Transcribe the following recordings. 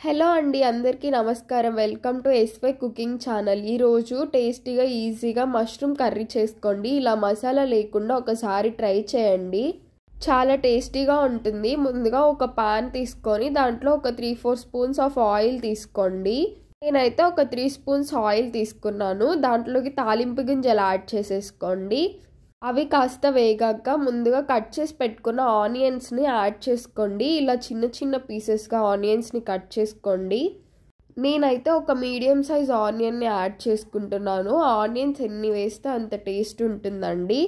Hello అండి, అందరికీ నమస్కారం. Welcome to SY cooking channel. ఈరోజు టేస్టీగా ఈజీగా మష్రూమ్ కర్రీ చేసుకోండి. ఇలా మసాలా లేకుండా ఒకసారి ట్రై చేయండి. చాలా టేస్టీగా ఉంటుంది. ముందుగా ఒక పాన్ తీసుకొని దాంట్లో ఒక 3-4 స్పూన్స్ ఆఫ్ ఆయిల్ తీసుకోండి. నేనైతే ఒక 3 స్పూన్స్ ఆయిల్ తీసుకున్నాను. దాంట్లోకి తాలింపు గింజలు యాడ్ చేసేసుకోండి. అవి కాస్త వేగాక ముందుగా కట్ చేసి పెట్టుకున్న ఆనియన్స్ని యాడ్ చేసుకోండి. ఇలా చిన్న చిన్న పీసెస్గా ఆనియన్స్ని కట్ చేసుకోండి. నేనైతే ఒక మీడియం సైజ్ ఆనియన్ని యాడ్ చేసుకుంటున్నాను. ఆనియన్స్ ఎన్ని వేస్తే అంత టేస్ట్ ఉంటుందండి.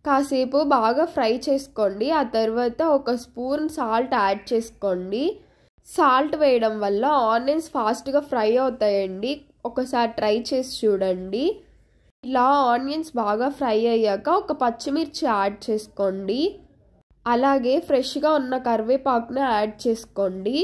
కాసేపు బాగా ఫ్రై చేసుకోండి. ఆ తర్వాత ఒక స్పూన్ సాల్ట్ యాడ్ చేసుకోండి. సాల్ట్ వేయడం వల్ల ఆనియన్స్ ఫాస్ట్గా ఫ్రై అవుతాయండి. ఒకసారి ట్రై చేసి చూడండి. ఇలా ఆనియన్స్ బాగా ఫ్రై అయ్యాక ఒక పచ్చిమిర్చి యాడ్ చేసుకోండి. అలాగే ఫ్రెష్గా ఉన్న కరివేపాకుని యాడ్ చేసుకోండి.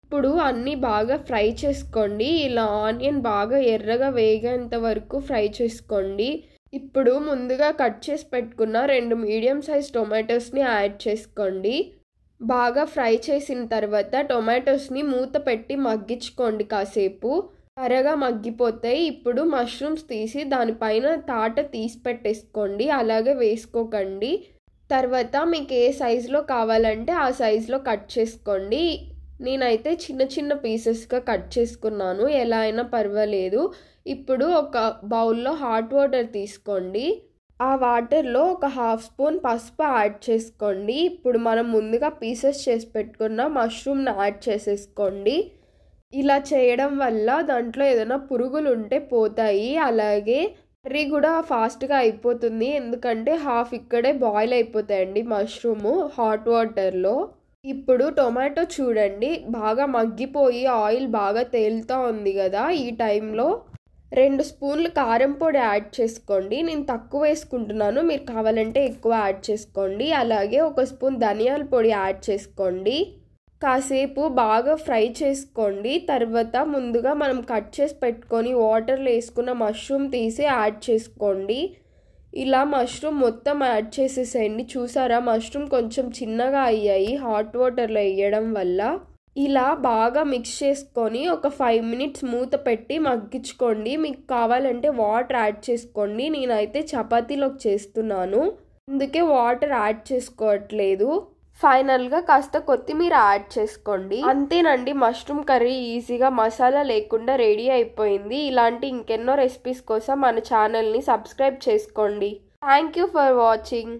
ఇప్పుడు అన్నీ బాగా ఫ్రై చేసుకోండి. ఇలా ఆనియన్ బాగా ఎర్రగా వేగేంత వరకు ఫ్రై చేసుకోండి. ఇప్పుడు ముందుగా కట్ చేసి పెట్టుకున్న 2 మీడియం సైజ్ టొమాటోస్ని యాడ్ చేసుకోండి. బాగా ఫ్రై చేసిన తర్వాత టొమాటోస్ని మూత పెట్టి మగ్గించుకోండి. కాసేపు త్వరగా మగ్గిపోతాయి. ఇప్పుడు మష్రూమ్స్ తీసి దానిపైన తాట తీసి పెట్టేసుకోండి. అలాగే వేసుకోకండి. తర్వాత మీకు ఏ సైజులో కావాలంటే ఆ సైజులో కట్ చేసుకోండి. నేనైతే చిన్న చిన్న పీసెస్గా కట్ చేసుకున్నాను. ఎలా అయినా పర్వాలేదు. ఇప్పుడు ఒక బౌల్లో హాట్ వాటర్ తీసుకోండి. ఆ వాటర్లో ఒక 1/2 స్పూన్ పసుపు యాడ్ చేసుకోండి. ఇప్పుడు మనం ముందుగా పీసెస్ చేసి పెట్టుకున్న మష్రూమ్ని యాడ్ చేసేసుకోండి. ఇలా చేయడం వల్ల దాంట్లో ఏదైనా పురుగులు ఉంటే పోతాయి. అలాగే కర్రీ కూడా ఫాస్ట్గా అయిపోతుంది. ఎందుకంటే హాఫ్ ఇక్కడే బాయిల్ అయిపోతాయండి మష్రూము హాట్ వాటర్లో. ఇప్పుడు టొమాటో చూడండి బాగా మగ్గిపోయి ఆయిల్ బాగా తేలుతూ ఉంది కదా. ఈ టైంలో 2 స్పూన్లు కారం పొడి యాడ్ చేసుకోండి. నేను తక్కువ వేసుకుంటున్నాను, మీరు కావాలంటే ఎక్కువ యాడ్ చేసుకోండి. అలాగే 1 స్పూన్ ధనియాల పొడి యాడ్ చేసుకోండి. కాసేపు బాగా ఫ్రై చేసుకోండి. తర్వాత ముందుగా మనం కట్ చేసి పెట్టుకొని వాటర్లో వేసుకున్న మష్రూమ్ తీసి యాడ్ చేసుకోండి. ఇలా మష్రూమ్ మొత్తం యాడ్ చేసేసేయండి. చూసారా, మష్రూమ్ కొంచెం చిన్నగా అయ్యాయి హాట్ వాటర్లో వేయడం వల్ల. ఇలా బాగా మిక్స్ చేసుకొని ఒక 5 మినిట్స్ మూత పెట్టి మగ్గించుకోండి. మీకు కావాలంటే వాటర్ యాడ్ చేసుకోండి. నేనైతే చపాతీలోకి చేస్తున్నాను, అందుకే వాటర్ యాడ్ చేసుకోవట్లేదు. ఫైనల్గా కాస్త కొత్తిమీర యాడ్ చేసుకోండి. అంతేనండి, మష్రూమ్ కర్రీ ఈజీగా మసాలా లేకుండా రెడీ అయిపోయింది. ఇలాంటి ఇంకెన్నో రెసిపీస్ కోసం మన ఛానల్ని సబ్స్క్రైబ్ చేసుకోండి. Thank you for watching.